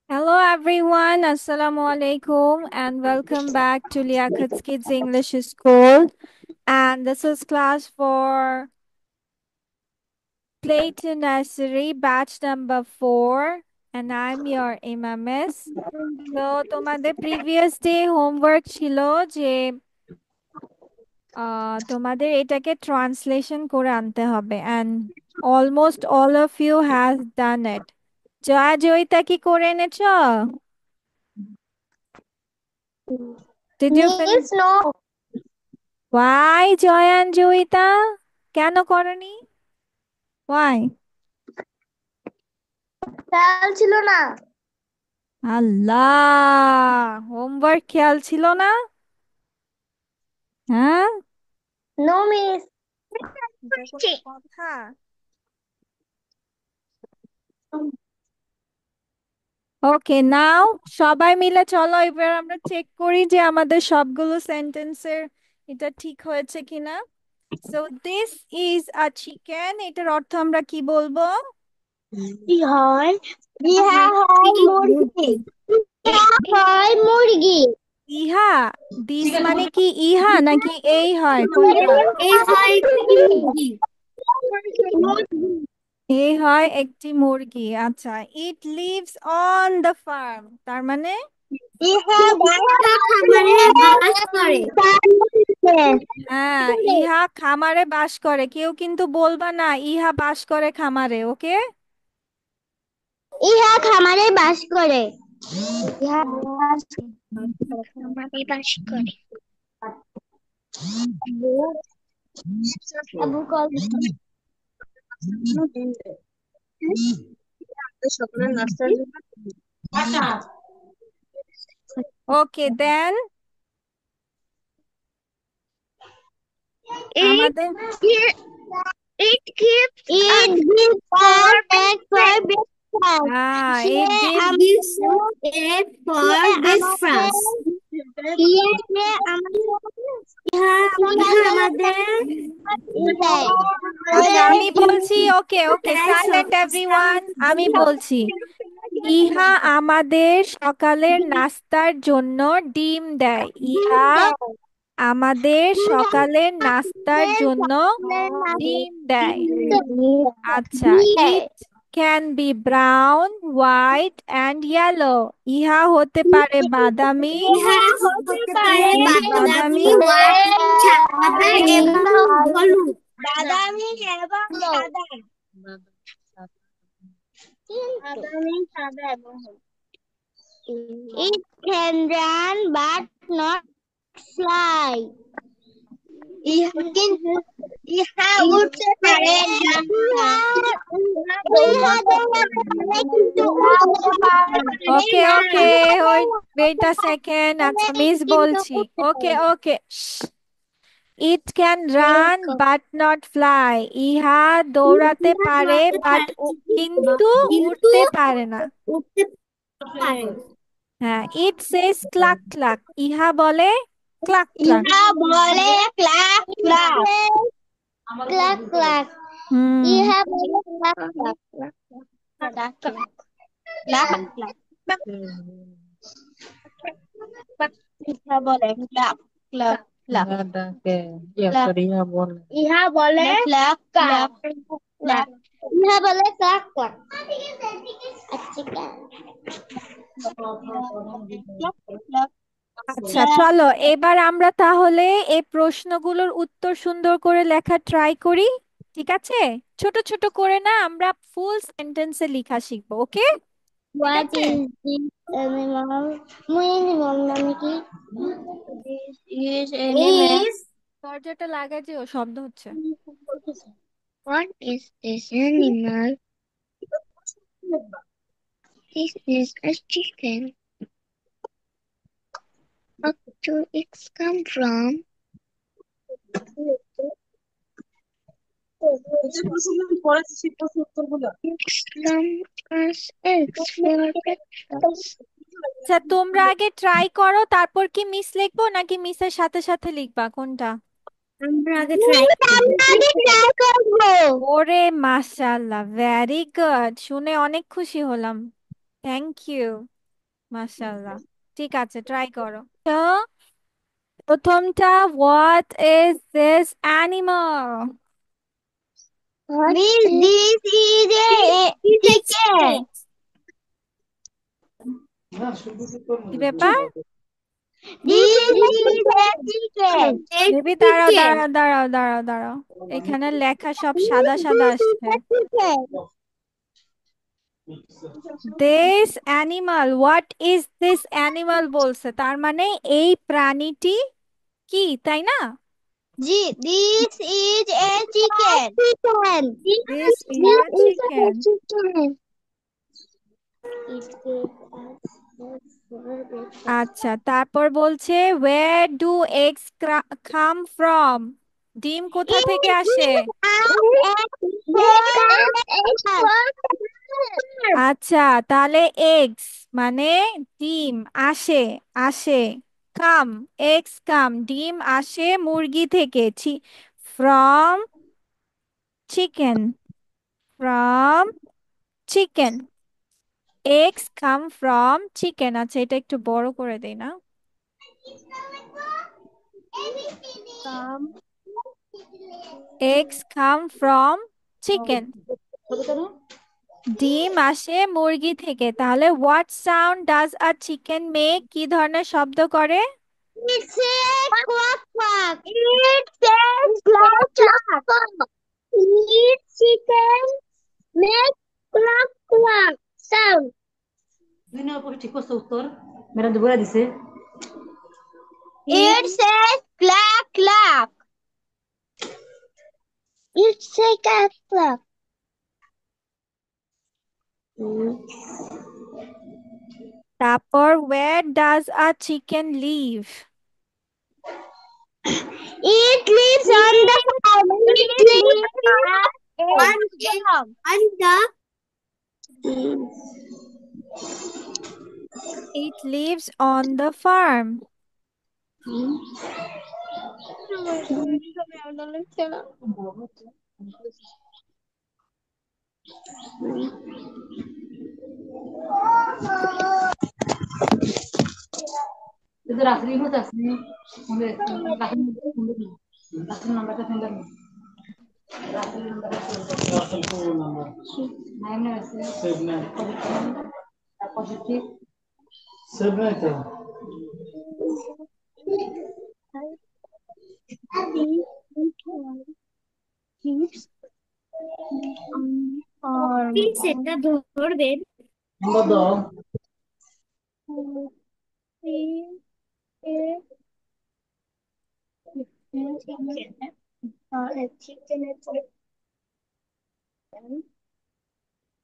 Hello everyone, Assalamu alaikum and welcome back to Liakat's Kids English School. And this is class for Play to Nursery batch number 4 and I'm your Miss. So তোমাদের previous day homework ছিল যে তোমাদের এটাকে translation করে আনতে হবে and almost all of you has done it. Jaya Joyita কি করে এনেছো? Did you finish? Miss, no. Why, জয়ান Joyita? কেন করনি? Why? খেয়াল ছিল না। আল্লাহ, হোমওয়ার্ক খেয়াল ছিল না? হ্যাঁ, No, miss. এটা কোনো কথা? ওকে, নাও সবাই মিলে চলো এবার আমরা চেক করি যে আমাদের সবগুলো সেন্টেন্সের এটা ঠিক হয়েছে কিনা। So this is a chicken, এটার অর্থ আমরা কি বলবো? হয় ইহা হয় মুরগি। ইহা হয় মুরগি। ইহা, দিস মানে কি ইহা নাকি এই হয়, কোনটা? এই হয় মুরগি। এই হয় একটি মুরগি। আচ্ছা, ইট লিভস অন দ্য ফার্ম, তার মানে ইহা খামারে বাস করে। হ্যাঁ, ইহা খামারে বাস করে। কেউ কিন্তু বলবা না ইহা বাস করে খামারে, ওকে? ইহা খামারে বাস করে। ইহা খামারে বাস করে। আবু কল সকলের নাস্তার জন্য ওকে, দেন আমাদের It gives us egg for breakfast. হ্যাঁ, সে it gives gives egg for breakfast. সে আমাদের দেয়। আচ্ছা আমি বলছি, ওকে ওকে, সাইলেন্ট এভরিওয়ান, আমি বলছি ইহা আমাদের সকালের নাস্তার জন্য ডিম দেয়। ইহা আমাদের সকালের নাস্তার জন্য ডিম দেয়। আচ্ছা, it can be brown, white and yellow. ইহা হতে পারে বাদামি, ইহা হতে পারে বাদামি, সাদা এবং হলুদ। বাদামি এবং সাদা। বাদামি, সাদা এবং হলুদ। It can run but not fly. ইহা উড়তে পারে না। ইহা দৌড়াতে পারে কিন্তু উড়তে পারে ওকে না। Okay, wait a second. আচ্ছা মিস কিন্তু বলছি, উড়তে ওকে পারে। Okay. It can run but not fly. ইহা দৌড়াতে পারে বাট কিন্তু কিন্তু উড়তে পারে না। উঠতে পারে। হ্যাঁ, ইট সেজ ক্লাক ক্লাক। ইহা বলে ক্লাক ক্লাক। ইহা বলে ক্লাক ক্লাক। Cluck cluck. হুম, ইহা বলে cluck cluck. Cluck cluck. Cluck cluck. ইহা বলে ক্লাক ক্লাক ক্লাক। ইহা বলে ক্লাক ক্লাক ক্লাক। ইহা বলে ক্লাক ক্লাক। আচ্ছা চলো এবার আমরা তাহলে এই প্রশ্নগুলোর উত্তর সুন্দর করে লেখা ট্রাই করি, ঠিক আছে? ছোট ছোট করে না, আমরা ফুল সেন্টেন্সে লেখা শিখবো, ওকে? ঠিক What আছে, is this animal? Animal নামে কি? This is animal. দরজাটা লাগাই যে শব্দ হচ্ছে। What is this animal? This is a chicken. Where do eggs come from? Eggs come as eggs for breakfast. আচ্ছা তোমরা আগে ট্রাই করো, তারপর কি মিস লিখবো নাকি মিসের সাথে সাথে লিখবা, কোনটা? আমরা আগে ট্রাই করবো। ওরে মাশাআল্লাহ, ভেরি গুড, শুনে অনেক খুশি হলাম। Thank you. মাশাআল্লাহ। ঠিক আছে, ট্রাই করো তো। প্রথমটা, what is this animal? Miss, this is a chicken. কি ব্যাপার? This is a chicken. Baby দাঁড়াও দাঁড়াও দাঁড়াও দাঁড়াও দাঁড়াও, এখানে লেখা সব সাদা সাদা আসছে। This animal, what is this animal বলছে, তার মানে এই প্রাণীটি কি, তাই না? This is a chicken. Chicken. This is a This is a chicken. chicken. আচ্ছা, তারপর বলছে where do eggs come from? ডিম কোথা থেকে আসে? আচ্ছা, তাহলে এগস মানে ডিম আসে, আসে। কাম, এগস কাম, ডিম আসে মুরগি থেকে, from chicken, from chicken. Eggs come from chicken. আচ্ছা, এটা একটু বড় করে দেই না? Eggs come from chicken. ডিম আসে মুরগি থেকে, তাহলে what sound does a chicken make, কি ধরনের শব্দ করে? It's a clock clock. It's a clock clock. Eat chicken. Make clock clock sound. দুই নম্বর প্রশ্ন ঠিক করছে উত্তর, ম্যাডাম তো বলে দিছে। It says clack clack. It's a clack clack. তারপর where does a chicken live? It lives on the farm. It lives on It lives on the farm. কিন্তু রাত্রি হতে আসছে রাত্রি নাম্বারটা ফেলে রাত্রি নাম্বারটা আছে পজিটিভ সেভ নাই তো সেটা ধরবেন নাম্বার দাও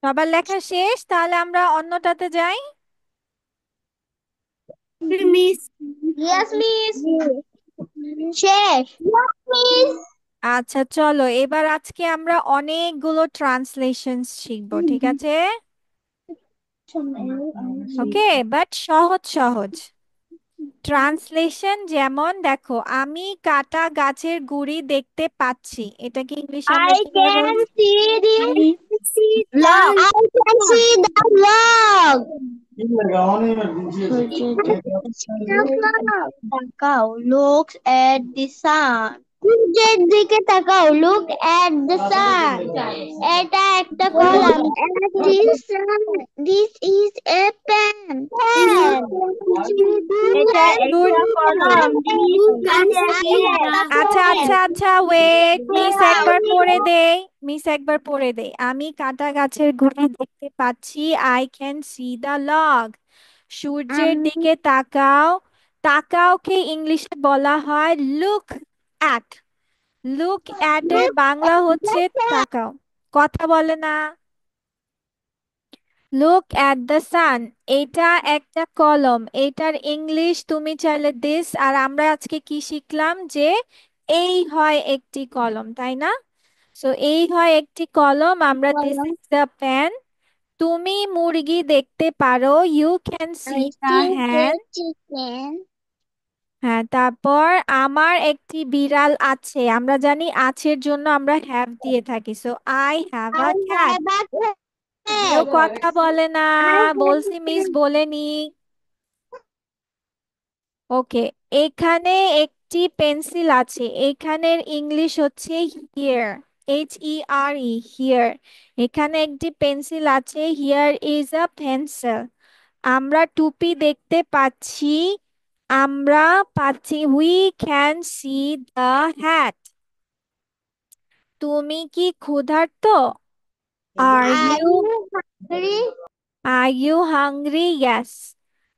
সবার লেখা শেষ, তাহলে আমরা অন্যটাতে যাই। Miss Yes, miss. শেষ Yes, miss. আচ্ছা চলো, এবার আজকে আমরা অনেকগুলো ট্রান্সলেশন শিখবো, ঠিক আছে? ওকে, বাট সহজ সহজ ট্রান্সলেশন। যেমন দেখো, আমি কাটা গাছের গুড়ি দেখতে পাচ্ছি, এটাকে ইংলিশে আমরা I কিভাবে can বলছি? see the log. I can see the log. কি লাগাও নি এমার্জেন্সি তাকাও, looks at the sun. সূর্যের দিকে তাকাও, look at the sun. এটা একটা column. This is a pen. এটা একটা কলম. আচ্ছা আচ্ছা আচ্ছা, ওয়েট, মিস একবার পড়ে দেই, মিস একবার পড়ে দেই। আমি কাটা গাছের গুড়ি দেখতে পাচ্ছি, I can see the log. সূর্যের দিকে তাকাও, তাকাওকে ইংলিশে বলা হয় লুক অ্যাট। লুক অ্যাট এর বাংলা হচ্ছে তাকাও। কথা বলে না। লুক অ্যাট দ্য সান, এটা একটা কলম, এটার ইংলিশ তুমি চাইলে দিস। আর আমরা আজকে কি শিখলাম, যে এই হয় একটি কলম, তাই না? সো এই হয় একটি কলম, আমরা দিস ইজ দ্য পেন। তুমি মুরগি দেখতে পারো, you can see I the see the হ্যান। chicken. হ্যাঁ, তারপর আমার একটি বিড়াল আছে, আমরা জানি আছের জন্য আমরা হ্যাভ দিয়ে থাকি, so I have a I cat. have a কেউ cat. কথা বলে না, I have বলছি a মিস cat. বলেনি। ওকে, এখানে একটি পেন্সিল আছে, এখানের ইংলিশ হচ্ছে হিয়ার, HERE, হিয়ার। এখানে একটি পেন্সিল আছে, হিয়ার ইজ আ পেন্সিল। আমরা টুপি দেখতে পাচ্ছি, আমরা পাচ্ছি, we can see the hat. তুমি কি ক্ষুধার্ত? Are Are you you hungry? Are you hungry? Yes.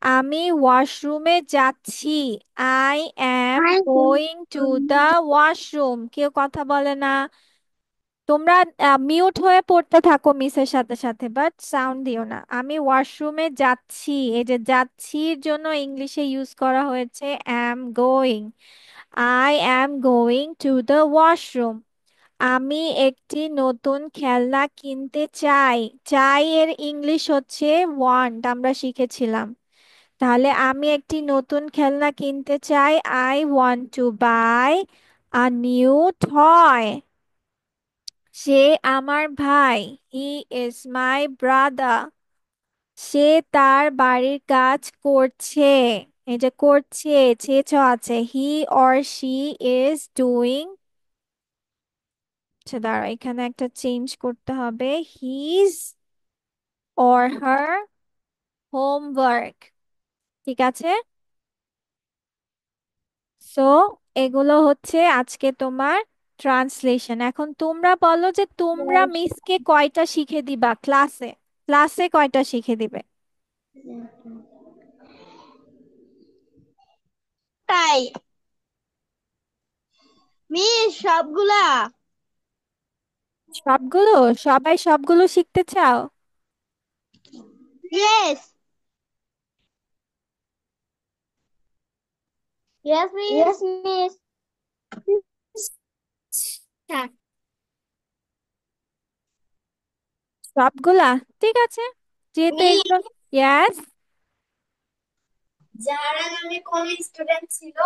আমি ওয়াশরুমে যাচ্ছি, I am I going to the washroom. কেউ কথা বলে না। তোমরা মিউট হয়ে পড়তে থাকো মিসের সাথে সাথে, বাট সাউন্ড দিও না। আমি ওয়াশরুমে যাচ্ছি, এই যে যাচ্ছির জন্য ইংলিশে ইউজ করা হয়েছে am going. I am going to the washroom. আমি একটি নতুন খেলনা কিনতে চাই, চাই এর ইংলিশ হচ্ছে ওয়ান্ট, আমরা শিখেছিলাম। তাহলে আমি একটি নতুন খেলনা কিনতে চাই, I want to buy a new toy. সে আমার ভাই, হি ইজ মাই ব্রাদার। সে তার বাড়ির কাজ করছে, এই যে করছে, ছেচ আছে, he or she is doing. আচ্ছা দাঁড়া, এখানে একটা চেঞ্জ করতে হবে, হিজ অর হার হোমওয়ার্ক। ঠিক আছে, সো এগুলো হচ্ছে আজকে তোমার ট্রান্সলেশন। এখন তোমরা বলো যে তোমরা মিসকে কয়টা শিখে দিবা ক্লাসে, ক্লাসে কয়টা শিখে দিবে? তাই মিস সবগুলা। সবগুলো? সবাই সবগুলো শিখতে চাও? Yes. Yes, miss. Yes, miss. হ্যাঁ, সবগুলা? ঠিক আছে, যেহেতু মিস এগুলো। ইয়াস। যারা নামে কোন স্টুডেন্ট ছিল?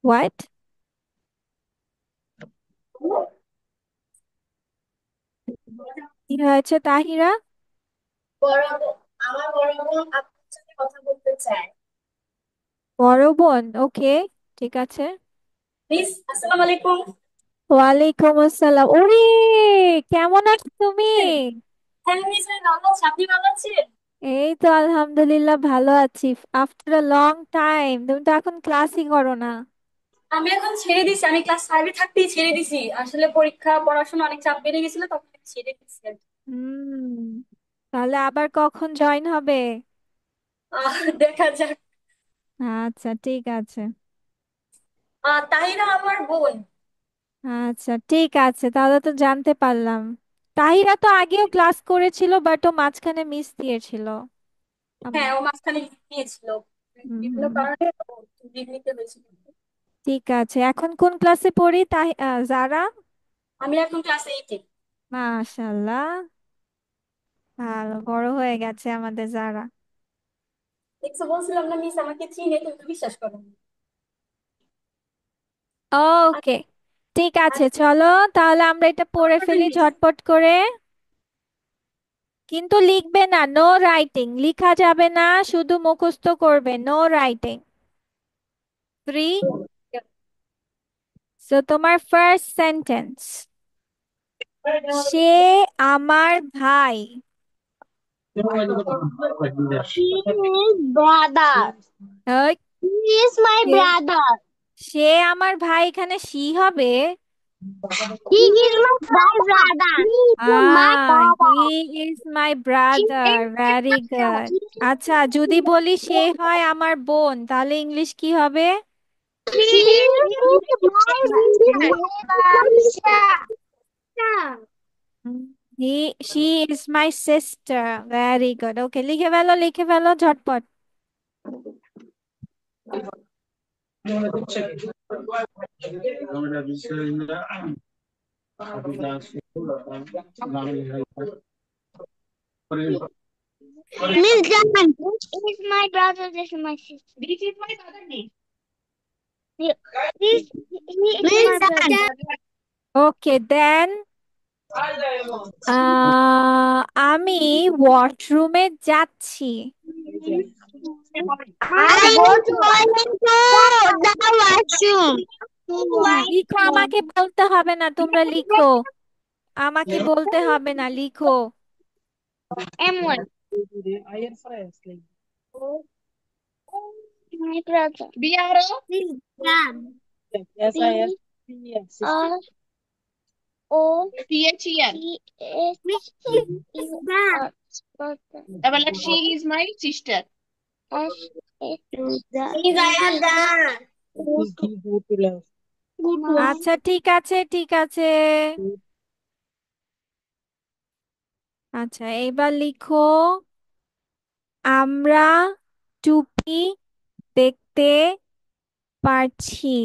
হোয়াট? কি হয়েছে তাহিরা? বড় আমার বড় বোন আপনার সাথে কথা বলতে চায়। বড় বোন? ওকে, ঠিক আছে। মিস আসসালামু আলাইকুম। ওয়ালাইকুম আসসালাম। ওরে, কেমন আছো তুমি? হ্যাঁ মিস, আমি ভালো আছি, আপনি ভালো আছেন? এই তো আলহামদুলিল্লাহ ভালো আছি। আফটার আ লং টাইম, তুমি তো এখন ক্লাসই করো না। আমি এখন ছেড়ে দিছি, আমি ক্লাস 5-এ থাকতেই ছেড়ে দিছি, আসলে পরীক্ষা পড়াশোনা অনেক চাপ বেড়ে গেছিল, তখন আমি ছেড়ে দিছি আর কি। হুম, তাহলে আবার কখন জয়েন হবে? দেখা যাক। আচ্ছা ঠিক আছে। তাহিরা আমার বোন। আচ্ছা ঠিক আছে, তাহলে তো জানতে পারলাম। তাহিরা তো আগেও ক্লাস করেছিল, বাট ও মাঝখানে মিস দিয়েছিল। হ্যাঁ, ও মাঝখানে গিয়েছিল বিভিন্ন হুম, কারণে, ও লিভ নিতে হয়েছিল। ঠিক আছে। এখন কোন ক্লাসে পড়ি যারা? আমি এখন ক্লাস 8-এ। মাশাল্লাহ, ভালো বড় হয়ে গেছে আমাদের যারা। দেখছো, বলছিলাম না মিস আমাকে চিনে, তুমি তো বিশ্বাস করো না। ওকে, ঠিক আছে, আচ্ছা, চলো তাহলে আমরা এটা পড়ে করবেন ফেলি মিস। ঝটপট করে। কিন্তু লিখবে না, নো রাইটিং, লিখা যাবে না, শুধু মুখস্থ করবে, নো রাইটিং। থ্রি। সো তোমার ফার্স্ট সেন্টেন্স, সে আমার ভাই। He is brother. ওই, He is my say brother. সে আমার ভাই, এখানে সি হবে। He is my brother. He is my he brother. Is my She brother, is my very brother. Good. আচ্ছা, যদি বলি সে হয় আমার বোন, তাহলে ইংলিশ কি হবে? She is my sister. He she is my sister, very good. Okay, লিখে ফেলো, লিখে ফেলো ঝটপট। Miss John, this is my brother, this is my sister. This is my father name. This he is my brother. ওকে দেন আমি ওয়াশরুমে যাচ্ছি। I was going to the washroom. লিখো, আমাকে বলতে হবে না, তোমরা লিখো, আমাকে বলতে হবে না, লিখো। M1. I am friends. My brother. BRO. This is John. Yes, I am. Yes. T-H-E-R. Double X, she is my sister. Miss, I am done. আচ্ছা ঠিক আছে, ঠিক আছে। আচ্ছা এইবার লিখো আমরা টুপি দেখতে পারছি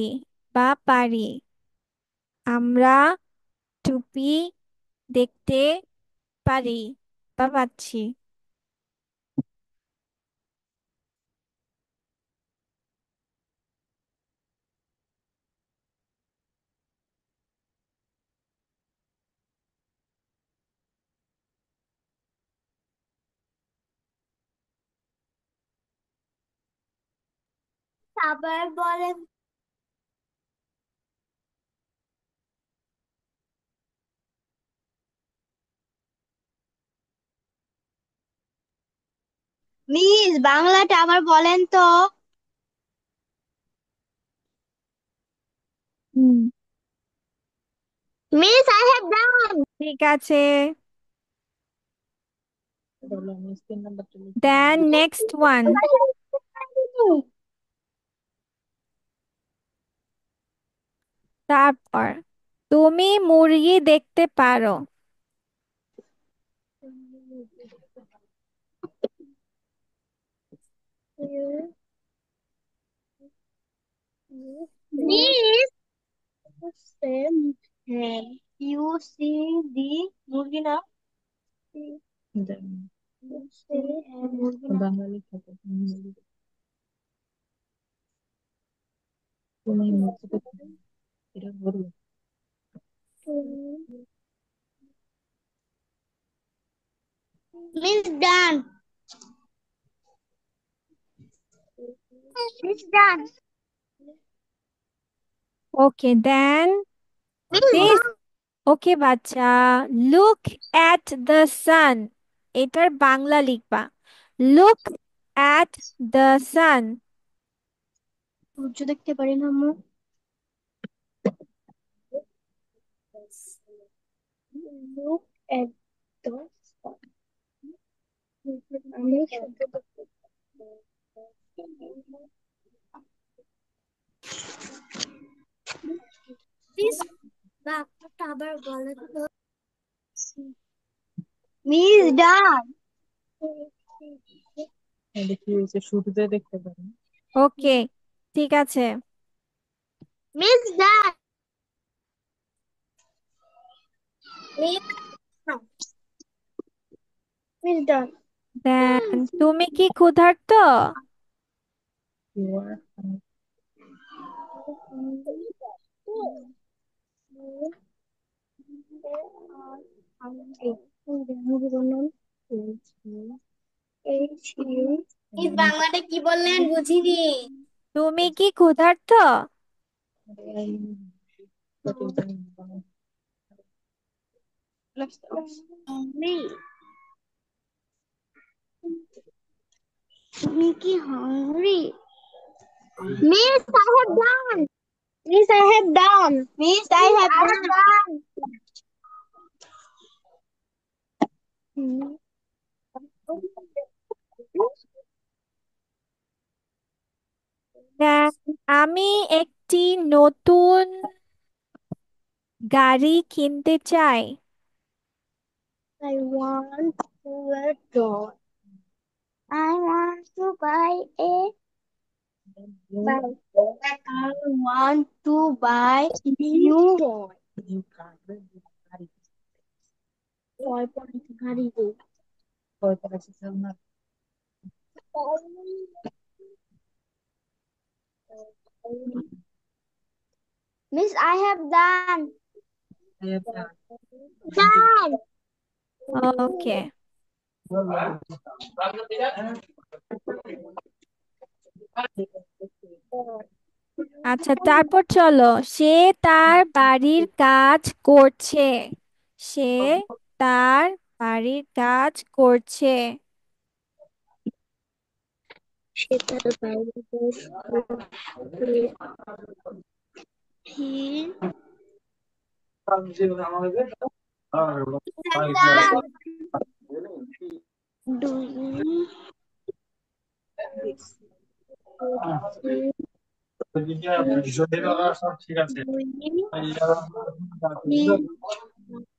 বা পারি। আমরা টুপি দেখতে পারি বা পাচ্ছি। আবার বলেন। মিস, বাংলাটা আবার বলেন তো। Miss, I have done. ঠিক আছে, দেন নেক্সট ওয়ান। তারপর তুমি মুরগি দেখতে পারো। মিস, you see the মুরগি না? বাঙালি থাকে তুমি এটা বলো। Miss done. Miss done. Okay then Miss this. done. Okay বাচ্চা, লুক অ্যাট দ্য সান, এটার বাংলা লিখবা লুক অ্যাট দ্য সান। সূর্য দেখতে পারি না আম্মু? Look at the sun. আমি সূর্য দেখতে প্লিজ বাপটা আবার বলেন তো। মিস ডান। দেখি হয়েছে শুরুতে দেখতে পারি। ওকে ঠিক আছে, মিস ডান। মিস ডান। দেন তুমি কি ক্ষুধার্ত? You are মিস বাংলাটা কি বললেন বুঝিনি। তুমি কি ক্ষুধার্ত? তুমি কি hungry? Miss, I have done. Miss, I have done. Miss, I have done. দেন আমি একটি নতুন গাড়ি কিনতে চাই। I want to a toy. I want to buy a bike. I want to buy new toy. Toy পরে গাড়ি দেই। toy Miss, I have done. I have done. Done. Okay. আচ্ছা, তারপর চলো, সে তার বাড়ির কাজ করছে। সে তার বাড়ির কাজ করছে। সেটার বাইরে he have done. Doing doing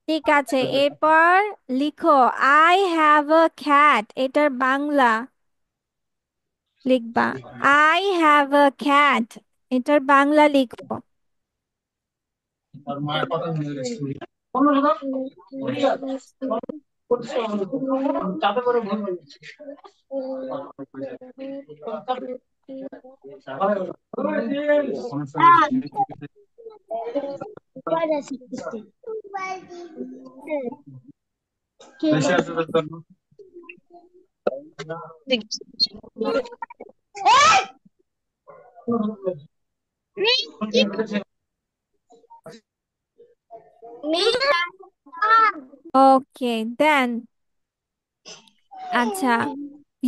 ঠিক আছে, এরপর লিখো আই হ্যাভ আ ক্যাট, এটার বাংলা লিখবা। আই হ্যাভ আ ক্যাট, এটার বাংলা লিখো। Okay then. আচ্ছা,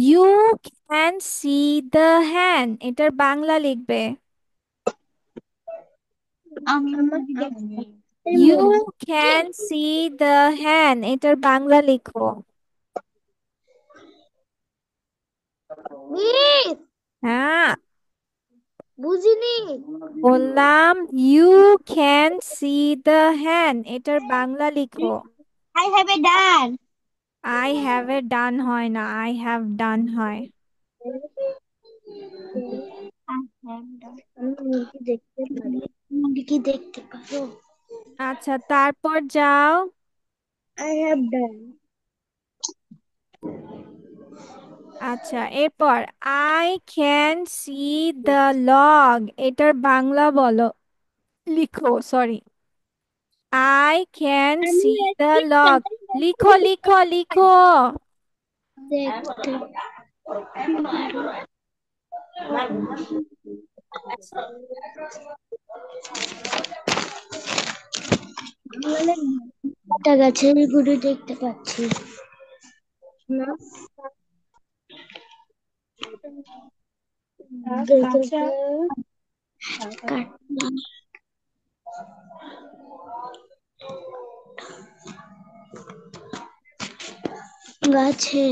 you can see the hand, এটার বাংলা লিখবে। You can see the hand, এটার বাংলা লিখো। Miss, হ্যাঁ, বুঝিনি। বললাম you can see the hand, এটার বাংলা লিখো। I have a done. I have a done হয় না, আই হ্যাভ ডান হয়। আমি দেখতে পারি। তুমি কি দেখতে পারো? আচ্ছা, তারপর যাও। I have done. আচ্ছা, এরপর I can see the log, এটার বাংলা বলো, লিখো, সরি। আই ক্যান আমি সি দ্য একটি লগ, সবাই লিখো লিখো লিখো। দেখতে পারো। মানে একটা গাছের গুড়ি দেখতে পাচ্ছি না। দেখে কাটলাম গাছে।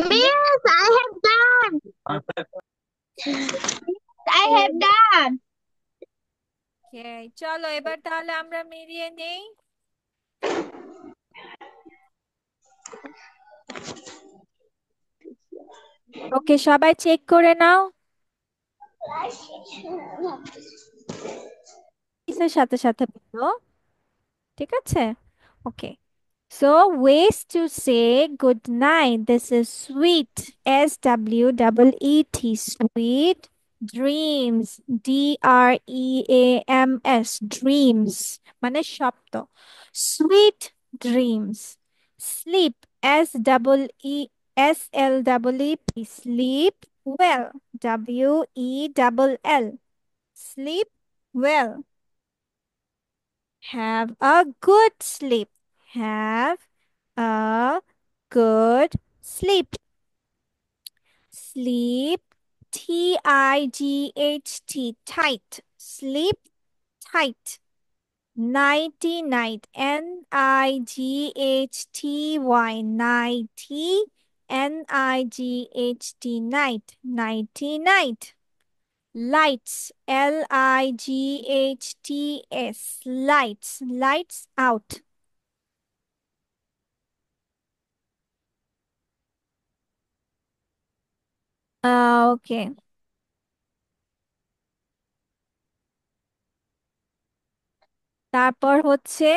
Miss, I have done. I have done. ওকে, চলো এবার তাহলে আমরা মিলিয়ে নেই। ওকে, সবাই চেক করে নাও। কিসের সাথে সাথে বলো, ঠিক আছে? ওকে, so ways to say good night. This is sweet, SWEET, sweet dreams, DREAMS, dreams মানে স্বপ্ন, sweet dreams. Sleep, SLEEP, sleep well, WELL, sleep well. Have a good sleep. Have a good sleep. Sleep, tight. Sleep tight. Nighty night. Nighty. Nighty night. Lights, lights, lights out. ওকে, তারপর হচ্ছে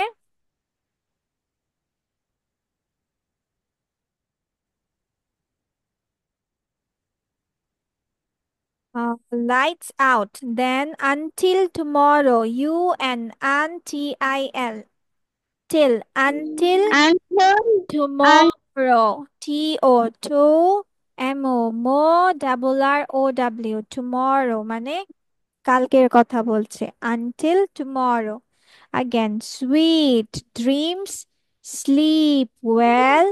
Lights out. Then until tomorrow. UNTIL. Till. Until Until tomorrow. TO. To. MO. Mo. Double ROW. Tomorrow. মানে কালকের কথা বলছে। Until tomorrow. Again. Sweet dreams. Sleep well.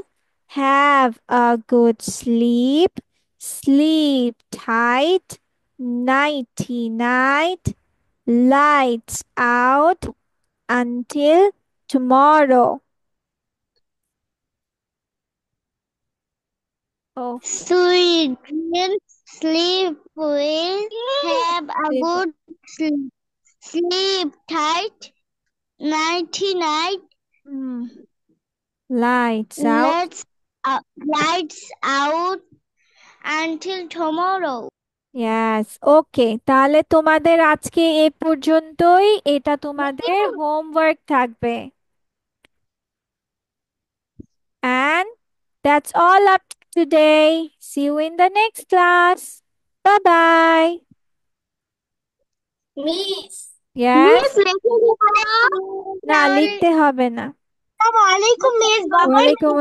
Have a good sleep. Sleep tight. Nighty night. Lights out until tomorrow. Oh, sweet dreams, sleep well, have a sleep. good sleep, sleep tight, nighty night, Mm. Lights out. lights out until tomorrow. Yes. ওকে, তাহলে তোমাদের আজকে এ পর্যন্তই। এটা তোমাদের homework থাকবে। And that's all up today. See you in the next class. Bye bye. Miss. Yes. Miss, লিখে দিবো না? না, লিখতে হবে না। আসসালামু আলাইকুম মিস, বাবাই ওয়ালাইকুম